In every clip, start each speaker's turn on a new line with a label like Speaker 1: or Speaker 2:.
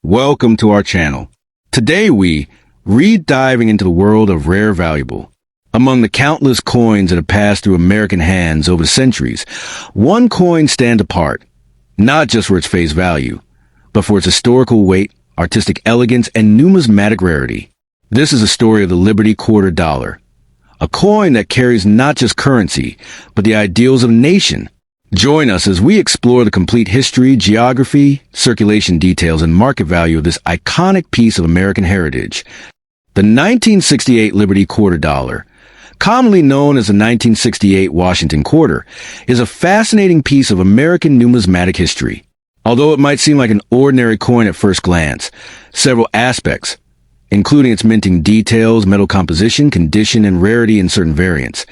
Speaker 1: Welcome to our channel. Today we diving into the world of rare valuable. Among the countless coins that have passed through American hands over the centuries, one coin stands apart, not just for its face value, but for its historical weight, artistic elegance, and numismatic rarity. This is a story of the Liberty Quarter dollar, a coin that carries not just currency, but the ideals of a nation. Join us as we explore the complete history, geography, circulation details, and market value of this iconic piece of American heritage. The 1968 Liberty Quarter dollar, commonly known as the 1968 Washington Quarter, is a fascinating piece of American numismatic history. Although it might seem like an ordinary coin at first glance, several aspects, including its minting details, metal composition, condition, and rarity in certain variants,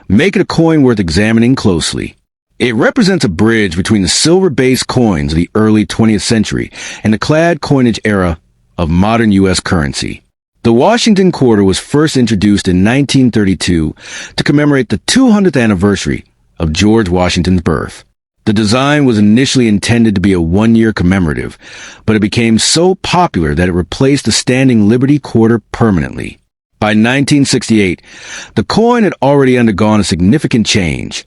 Speaker 1: make it a coin worth examining closely. It represents a bridge between the silver-based coins of the early 20th century and the clad coinage era of modern U.S. currency. The Washington Quarter was first introduced in 1932 to commemorate the 200th anniversary of George Washington's birth. The design was initially intended to be a one-year commemorative, but it became so popular that it replaced the standing Liberty Quarter permanently. By 1968, the coin had already undergone a significant change.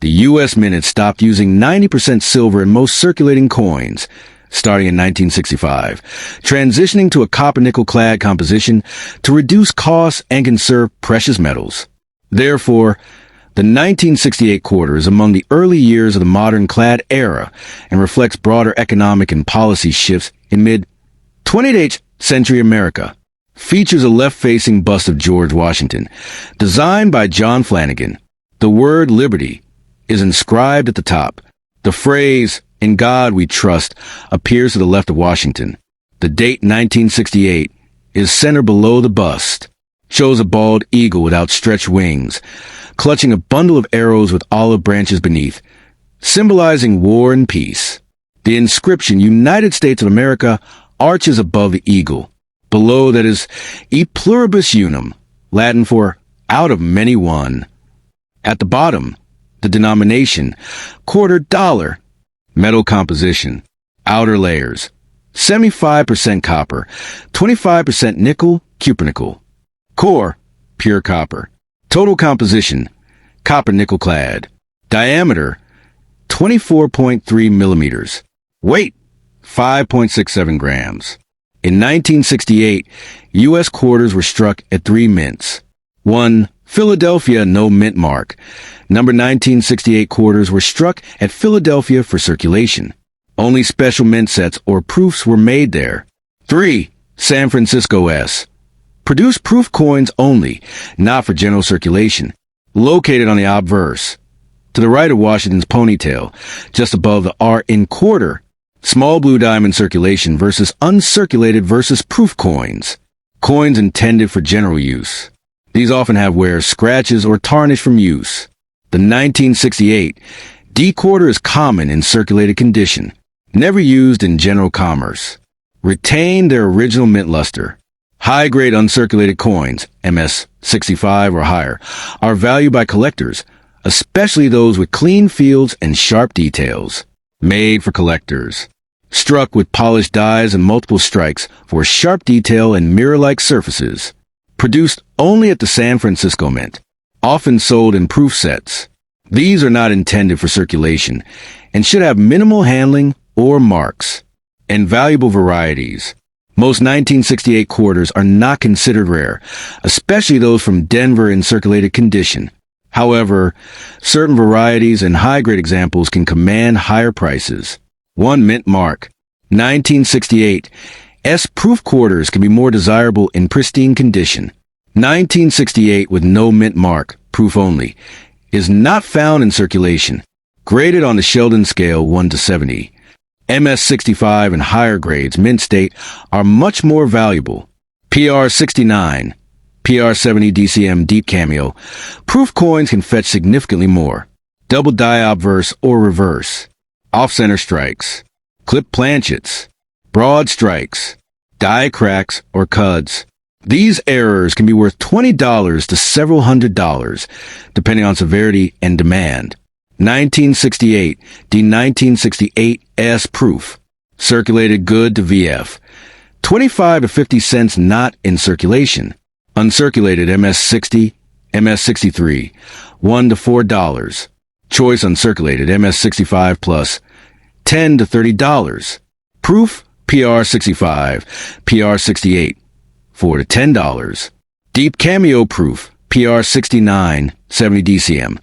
Speaker 1: The U.S. Mint had stopped using 90% silver in most circulating coins, starting in 1965, transitioning to a copper-nickel clad composition to reduce costs and conserve precious metals. Therefore, the 1968 quarter is among the early years of the modern clad era and reflects broader economic and policy shifts in mid-20th century America. Features a left-facing bust of George Washington, designed by John Flanagan. The word liberty is inscribed at the top. The phrase, "In God we trust," appears to the left of Washington. The date 1968 is centered below the bust. Shows a bald eagle with outstretched wings, clutching a bundle of arrows with olive branches beneath, symbolizing war and peace. The inscription, United States of America, arches above the eagle. Below that is E pluribus unum, Latin for out of many one. At the bottom, the denomination, quarter dollar, metal composition, outer layers, 75% copper, 25% nickel, cupronickel, core, pure copper, total composition, copper nickel clad, diameter, 24.3 millimeters, weight, 5.67 grams. In 1968, U.S. quarters were struck at 3 mints. 1. Philadelphia, no mint mark. Number 1968 quarters were struck at Philadelphia for circulation. Only special mint sets or proofs were made there. 3. San Francisco S. Produced proof coins only, not for general circulation. Located on the obverse. To the right of Washington's ponytail, just above the R in quarter. Small blue diamond circulation versus uncirculated versus proof coins. Coins intended for general use. These often have wear, scratches, or tarnish from use. The 1968 D quarter is common in circulated condition, never used in general commerce. Retain their original mint luster. High-grade uncirculated coins, MS 65 or higher, are valued by collectors, especially those with clean fields and sharp details. Made for collectors. Struck with polished dies and multiple strikes for sharp detail and mirror-like surfaces. Produced only at the San Francisco Mint, often sold in proof sets. These are not intended for circulation and should have minimal handling or marks. And valuable varieties. Most 1968 quarters are not considered rare, especially those from Denver in circulated condition. However, certain varieties and high-grade examples can command higher prices. 1 mint mark. 1968 S-proof quarters can be more desirable in pristine condition. 1968 with no mint mark, proof only, is not found in circulation. Graded on the Sheldon scale 1 to 70. MS 65 and higher grades, mint state, are much more valuable. PR 69, PR 70 DCM deep cameo. Proof coins can fetch significantly more. Double die obverse or reverse. Off-center strikes. Clip planchets. Broad strikes, die cracks, or cuds. These errors can be worth $20 to several $100s, depending on severity and demand. 1968, the 1968 S proof. Circulated good to VF. 25 to 50 cents not in circulation. Uncirculated MS60, MS63, $1 to $4. Choice uncirculated MS65 plus, $10 to $30. Proof PR65, PR68, $4 to $10. Deep Cameo Proof PR69, 70 DCM,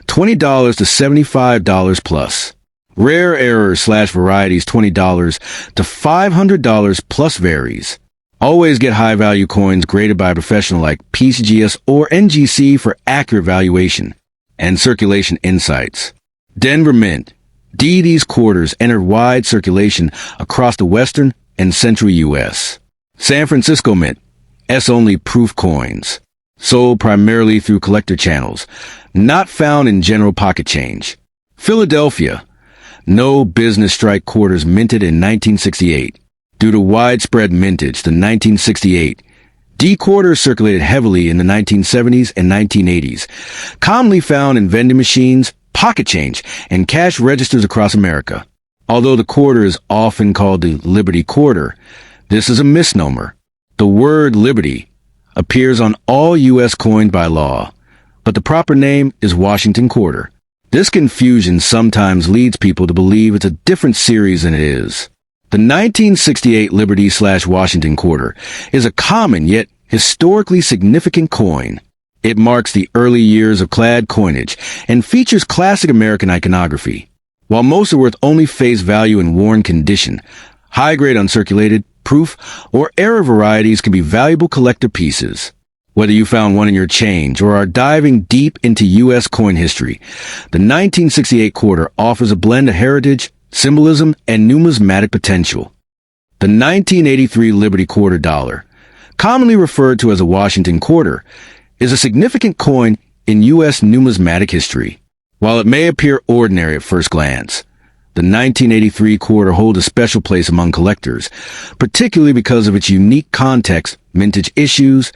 Speaker 1: $20 to $75 plus. Rare Errors/Varieties, $20 to $500 plus varies. Always get high-value coins graded by a professional like PCGS or NGC for accurate valuation and circulation insights. Denver Mint. These quarters entered wide circulation across the western and central U.S. San Francisco Mint. S-only proof coins. Sold primarily through collector channels. Not found in general pocket change. Philadelphia. No business strike quarters minted in 1968. Due to widespread mintage, the 1968 D quarters circulated heavily in the 1970s and 1980s, commonly found in vending machines, pocket change, and cash registers across America. Although the quarter is often called the Liberty Quarter, this is a misnomer. The word Liberty appears on all U.S. coins by law, but the proper name is Washington Quarter. This confusion sometimes leads people to believe it's a different series than it is. The 1968 Liberty/Washington Quarter is a common yet historically significant coin. It marks the early years of clad coinage and features classic American iconography. While most are worth only face value in worn condition, high-grade uncirculated, proof, or error varieties can be valuable collector pieces. Whether you found one in your change or are diving deep into U.S. coin history, the 1968 quarter offers a blend of heritage, symbolism, and numismatic potential. The 1983 Liberty Quarter Dollar, commonly referred to as a Washington Quarter, is a significant coin in U.S. numismatic history. While it may appear ordinary at first glance, the 1983 quarter holds a special place among collectors, particularly because of its unique context, mintage issues,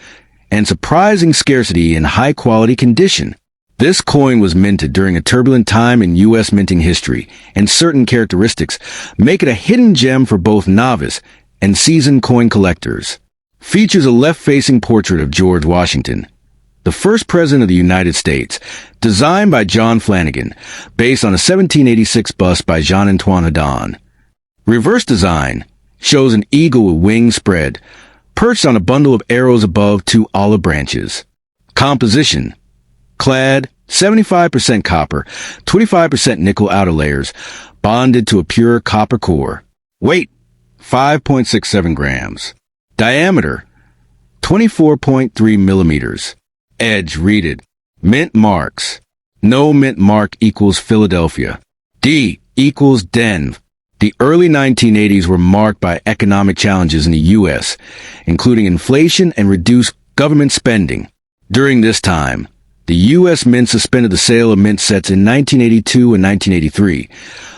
Speaker 1: and surprising scarcity in high-quality condition. This coin was minted during a turbulent time in U.S. minting history, and certain characteristics make it a hidden gem for both novice and seasoned coin collectors. Features a left-facing portrait of George Washington, the first president of the United States, designed by John Flanagan, based on a 1786 bust by Jean-Antoine Hedon. Reverse design shows an eagle with wings spread, perched on a bundle of arrows above two olive branches. Composition: clad, 75% copper, 25% nickel outer layers, bonded to a pure copper core. Weight: 5.67 grams. Diameter: 24.3 millimeters. Edge reeded. Mint marks: no mint mark equals Philadelphia. D equals Denv. The early 1980s were marked by economic challenges in the U.S., including inflation and reduced government spending. During this time, the U.S. Mint suspended the sale of mint sets in 1982 and 1983,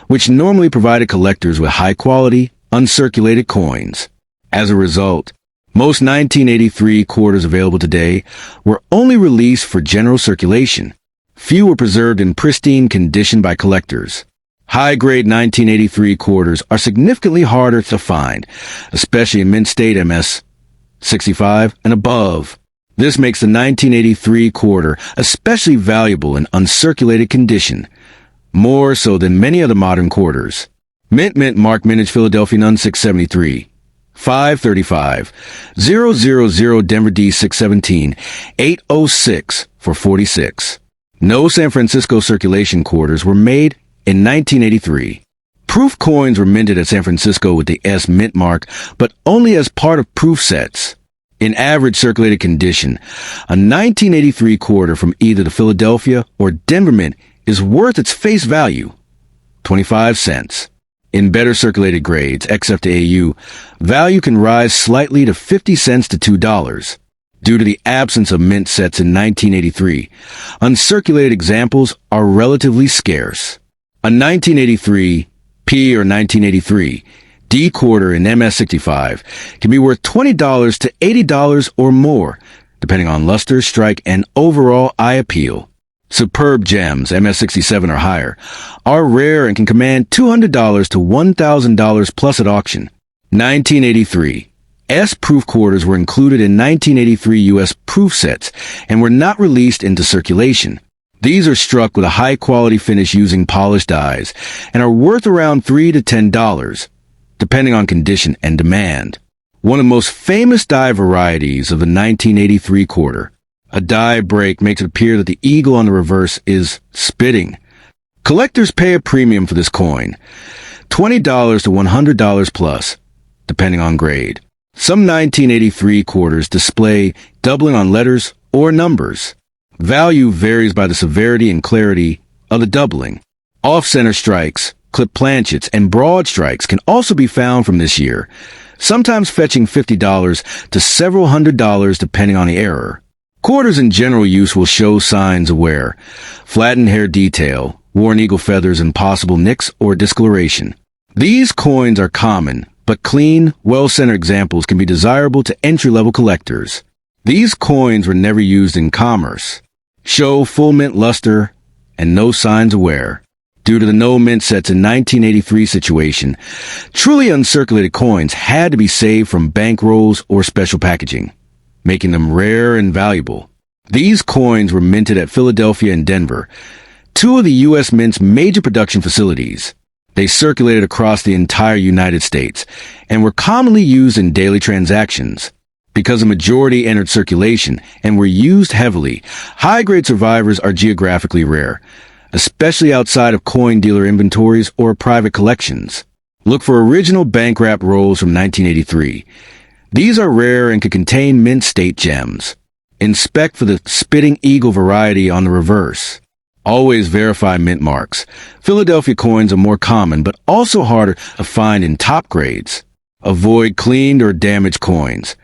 Speaker 1: which normally provided collectors with high-quality, uncirculated coins. As a result, most 1983 quarters available today were only released for general circulation. Few were preserved in pristine condition by collectors. High-grade 1983 quarters are significantly harder to find, especially in mint state MS 65 and above. This makes the 1983 quarter especially valuable in uncirculated condition, more so than many other modern quarters. Mint mark mintage Philadelphia Nun 673, 535, 000 Denver D 617, 806 for 46. No San Francisco circulation quarters were made in 1983. Proof coins were minted at San Francisco with the S mint mark, but only as part of proof sets. In average circulated condition, a 1983 quarter from either the Philadelphia or Denver Mint is worth its face value, 25 cents. In better circulated grades, XF to AU, value can rise slightly to 50 cents to $2. Due to the absence of mint sets in 1983, uncirculated examples are relatively scarce. A 1983 P or 1983 D quarter in MS65 can be worth $20 to $80 or more, depending on luster, strike, and overall eye appeal. Superb gems, MS67 or higher, are rare and can command $200 to $1,000 plus at auction. 1983. S-proof quarters were included in 1983 U.S. proof sets and were not released into circulation. These are struck with a high-quality finish using polished dies and are worth around $3 to $10, depending on condition and demand. One of the most famous die varieties of the 1983 quarter. A die break makes it appear that the eagle on the reverse is spitting. Collectors pay a premium for this coin, $20 to $100 plus, depending on grade. Some 1983 quarters display doubling on letters or numbers. Value varies by the severity and clarity of the doubling. Off-center strikes, clip planchets, and broad strikes can also be found from this year, sometimes fetching $50 to several $100 depending on the error. Quarters in general use will show signs of wear, flattened hair detail, worn eagle feathers, and possible nicks or discoloration. These coins are common, but clean, well-centered examples can be desirable to entry-level collectors. These coins were never used in commerce. Show full mint luster and no signs of wear. Due to the no mint sets in 1983 situation, truly uncirculated coins had to be saved from bankrolls or special packaging, making them rare and valuable. These coins were minted at Philadelphia and Denver, two of the U.S. Mint's major production facilities. They circulated across the entire United States and were commonly used in daily transactions. Because a majority entered circulation and were used heavily, high-grade survivors are geographically rare, especially outside of coin dealer inventories or private collections. Look for original bank-wrapped rolls from 1983. These are rare and could contain mint state gems. Inspect for the spitting eagle variety on the reverse. Always verify mint marks. Philadelphia coins are more common, but also harder to find in top grades. Avoid cleaned or damaged coins.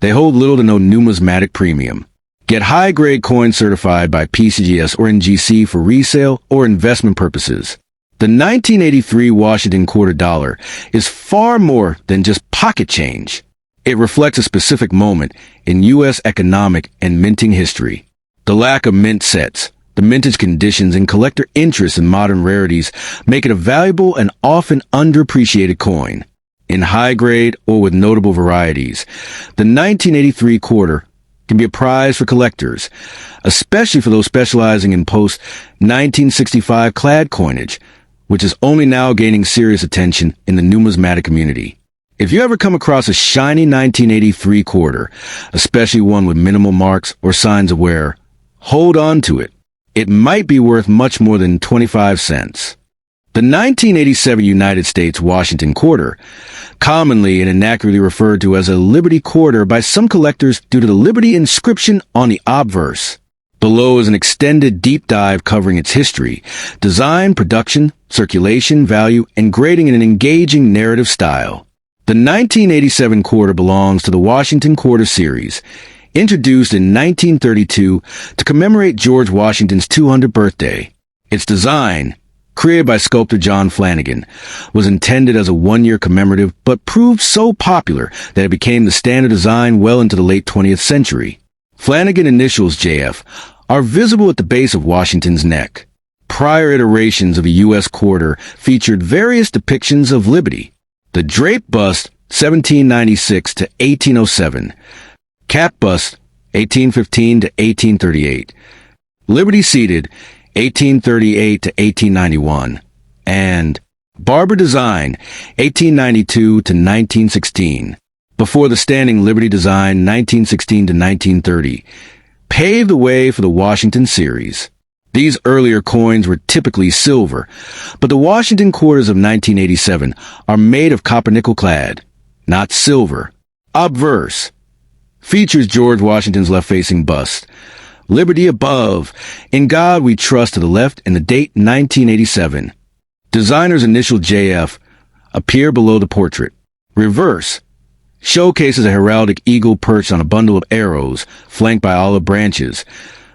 Speaker 1: They hold little to no numismatic premium. Get high-grade coins certified by PCGS or NGC for resale or investment purposes. The 1983 Washington quarter dollar is far more than just pocket change. It reflects a specific moment in U.S. economic and minting history. The lack of mint sets, the mintage conditions, and collector interest in modern rarities make it a valuable and often underappreciated coin. In high grade or with notable varieties, the 1983 quarter can be a prize for collectors, especially for those specializing in post-1965 clad coinage, which is only now gaining serious attention in the numismatic community. If you ever come across a shiny 1983 quarter, especially one with minimal marks or signs of wear, hold on to it. It might be worth much more than 25 cents. The 1987 United States Washington quarter, commonly and inaccurately referred to as a Liberty quarter by some collectors due to the Liberty inscription on the obverse. Below is an extended deep dive covering its history, design, production, circulation, value, and grading in an engaging narrative style. The 1987 quarter belongs to the Washington Quarter series, introduced in 1932 to commemorate George Washington's 200th birthday. Its design, created by sculptor John Flanagan, was intended as a one-year commemorative but proved so popular that it became the standard design well into the late 20th century. Flanagan initials JF are visible at the base of Washington's neck. Prior iterations of the U.S. quarter featured various depictions of liberty. The drape bust, 1796 to 1807. Cap bust, 1815 to 1838. Liberty seated, 1838 to 1891, and Barber design, 1892 to 1916. Before the standing Liberty design, 1916 to 1930, paved the way for the Washington series. These earlier coins were typically silver, but the Washington quarters of 1987 are made of copper nickel clad, not silver. Obverse features George Washington's left-facing bust. Liberty above, in God we trust to the left, and the date 1987. Designer's initial JF appear below the portrait. Reverse showcases a heraldic eagle perched on a bundle of arrows, flanked by olive branches,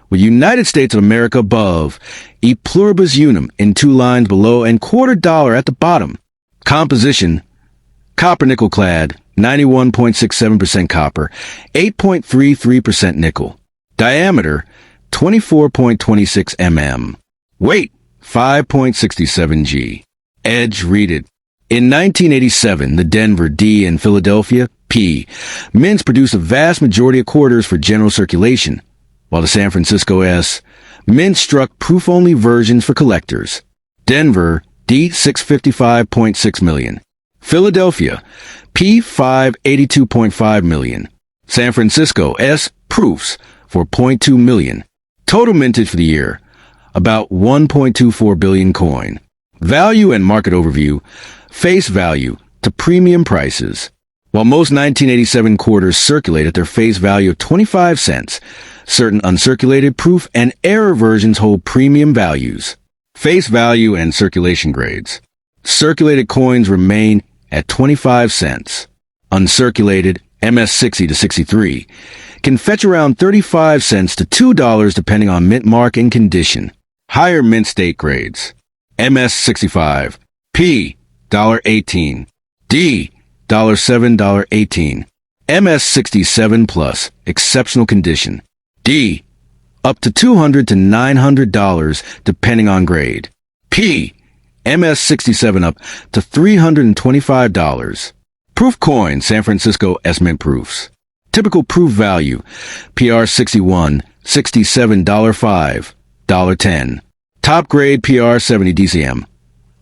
Speaker 1: with United States of America above, E pluribus unum in two lines below, and quarter dollar at the bottom. Composition, copper nickel clad, 91.67% copper, 8.33% nickel. Diameter, 24.26 mm. Weight, 5.67 g. Edge, read it. In 1987, the Denver D and Philadelphia P mints produced a vast majority of quarters for general circulation, while the San Francisco S mint struck proof-only versions for collectors. Denver D 655.6 million. Philadelphia P 582.5 million. San Francisco S proofs for 0.2 million. Total mintage for the year, about 1.24 billion coin. Value and market overview. Face value to premium prices. While most 1987 quarters circulate at their face value of 25 cents, certain uncirculated proof and error versions hold premium values. Face value and circulation grades. Circulated coins remain at 25 cents. Uncirculated MS-60 to 63 can fetch around 35 cents to $2 depending on mint mark and condition. Higher mint state grades. MS-65 P $1.18. D $7, $18. MS-67 plus exceptional condition. D up to $200 to $900 depending on grade. P MS-67 up to $325. Proof coin San Francisco S mint proofs. Typical proof value PR61 $67, $5, $10. Top grade PR70 DCM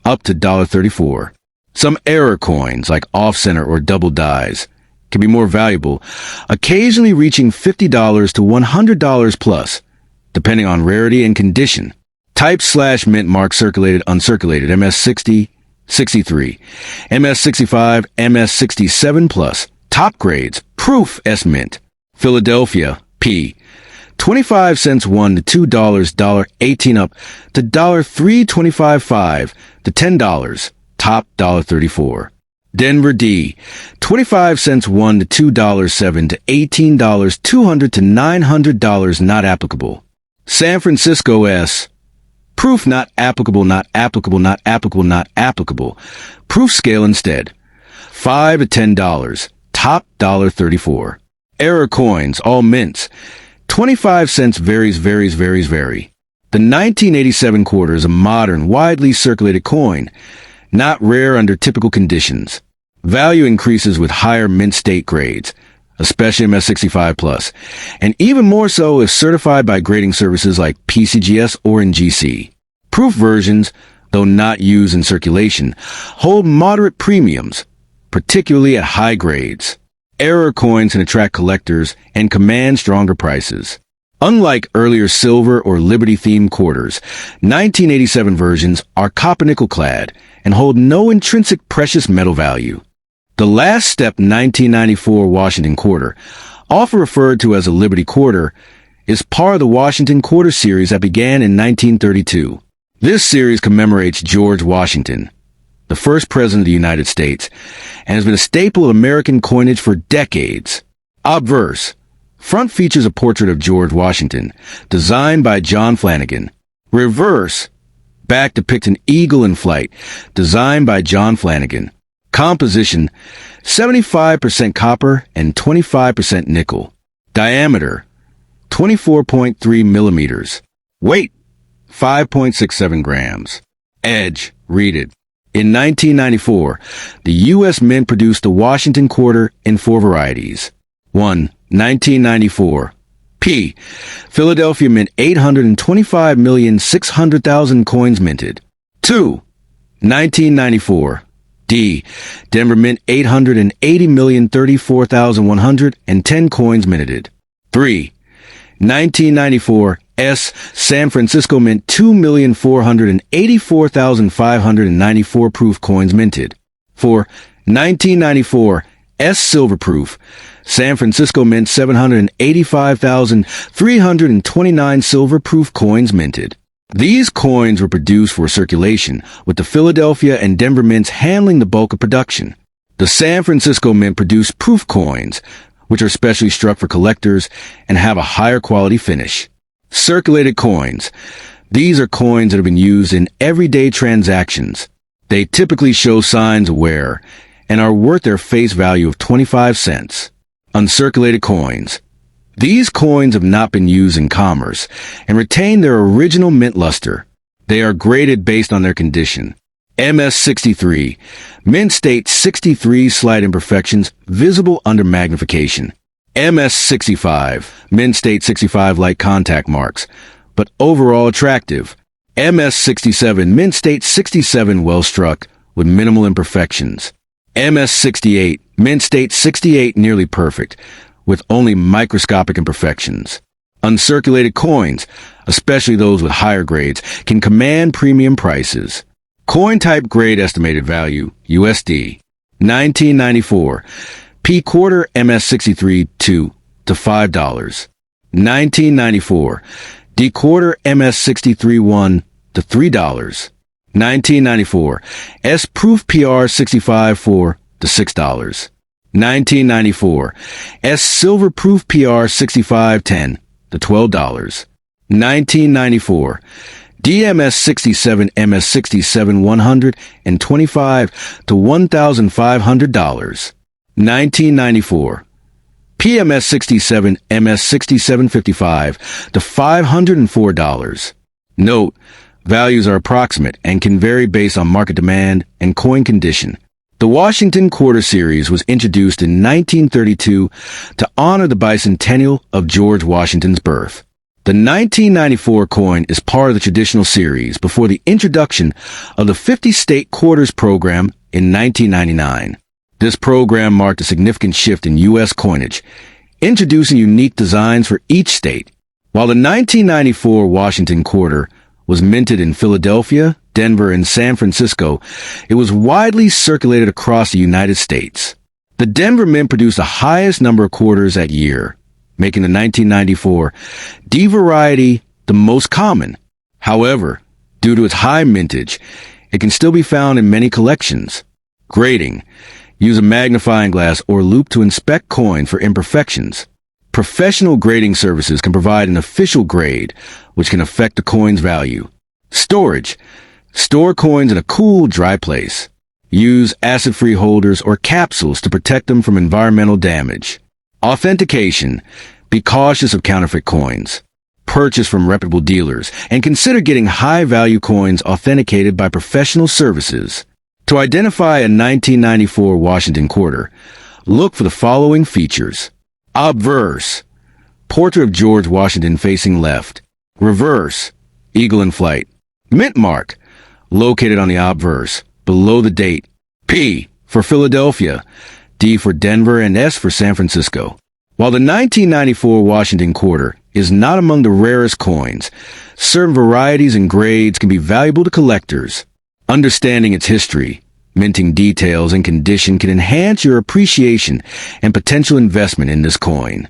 Speaker 1: up to $34. Some error coins, like off-center or double dies, can be more valuable, occasionally reaching $50 to $100 plus, depending on rarity and condition. Type/mint mark circulated, uncirculated, MS-60, 63, MS-65, MS-67 plus, top grades, proof S-mint. Philadelphia, P, 25 cents 1 to $2, $1.18 up to $3.25 to $10. Top $34. Denver D, 25 cents 1 to $2.07 to $18, $200 to $900 not applicable. San Francisco S, proof not applicable, not applicable, not applicable, not applicable. Proof scale instead. $5 to $10. Top $34. Error coins, all mints. 25 cents vary. The 1987 quarter is a modern, widely circulated coin, not rare under typical conditions. Value increases with higher mint state grades, especially MS-65 plus, and even more so if certified by grading services like PCGS or NGC. Proof versions, though not used in circulation, hold moderate premiums, particularly at high grades. Error coins can attract collectors and command stronger prices. Unlike earlier silver or Liberty-themed quarters, 1987 versions are copper-nickel clad and hold no intrinsic precious metal value. The last step 1994 Washington quarter, often referred to as a Liberty Quarter, is part of the Washington Quarter series that began in 1932. This series commemorates George Washington, the first president of the United States, and has been a staple of American coinage for decades. Obverse. Front features a portrait of George Washington, designed by John Flanagan. Reverse. Back depicts an eagle in flight, designed by John Flanagan. Composition, 75% copper and 25% nickel. Diameter, 24.3 millimeters. Weight, 5.67 grams. Edge, read it. In 1994, the U.S. Mint produced the Washington Quarter in 4 varieties. 1. 1994. P. Philadelphia Mint 825,600,000 coins minted. 2. 1994. D. Denver Mint 880,034,110 coins minted. 3. 1994. S. San Francisco Mint 2,484,594 proof coins minted. 4. 1994. S. Silver proof. San Francisco Mint 785,329 silver proof coins minted. These coins were produced for circulation, with the Philadelphia and Denver mints handling the bulk of production. The San Francisco Mint produced proof coins, which are specially struck for collectors and have a higher quality finish. Circulated coins. These are coins that have been used in everyday transactions. They typically show signs of wear and are worth their face value of 25 cents. Uncirculated coins. These coins have not been used in commerce and retain their original mint luster. They are graded based on their condition. MS63, mint state 63 slight imperfections visible under magnification. MS65, mint state 65 light contact marks, but overall attractive. MS67, mint state 67 well struck with minimal imperfections. MS68, mint state 68 nearly perfect, with only microscopic imperfections. Uncirculated coins, especially those with higher grades, can command premium prices. Coin type grade estimated value, USD. 1994, P quarter MS63 2 to $5. 1994, D quarter MS63 1 to $3. 1994, S proof PR 65 4 to $6. 1994, S silver proof PR 65 10 to $12. 1994, DMS 67 MS 67 125 to $1,500. 1994, PMS 67 MS 67 55 to $504. Note, values are approximate and can vary based on market demand and coin condition. The Washington Quarter Series was introduced in 1932 to honor the bicentennial of George Washington's birth. The 1994 coin is part of the traditional series before the introduction of the 50-state quarters program in 1999. This program marked a significant shift in U.S. coinage, introducing unique designs for each state. While the 1994 Washington Quarter was minted in Philadelphia, Denver, and San Francisco, it was widely circulated across the United States. The Denver Mint produced the highest number of quarters that year, making the 1994 D variety the most common. However, due to its high mintage, it can still be found in many collections. Grading. Use a magnifying glass or loupe to inspect coin for imperfections. Professional grading services can provide an official grade, which can affect the coin's value. Storage. Store coins in a cool, dry place. Use acid-free holders or capsules to protect them from environmental damage. Authentication. Be cautious of counterfeit coins. Purchase from reputable dealers and consider getting high-value coins authenticated by professional services. To identify a 1994 Washington Quarter, look for the following features. Obverse. Portrait of George Washington facing left. Reverse. Eagle in flight. Mint mark. Located on the obverse, below the date. P for Philadelphia, D for Denver, and S for San Francisco. While the 1994 Washington Quarter is not among the rarest coins, certain varieties and grades can be valuable to collectors. Understanding its history, minting details, and condition can enhance your appreciation and potential investment in this coin.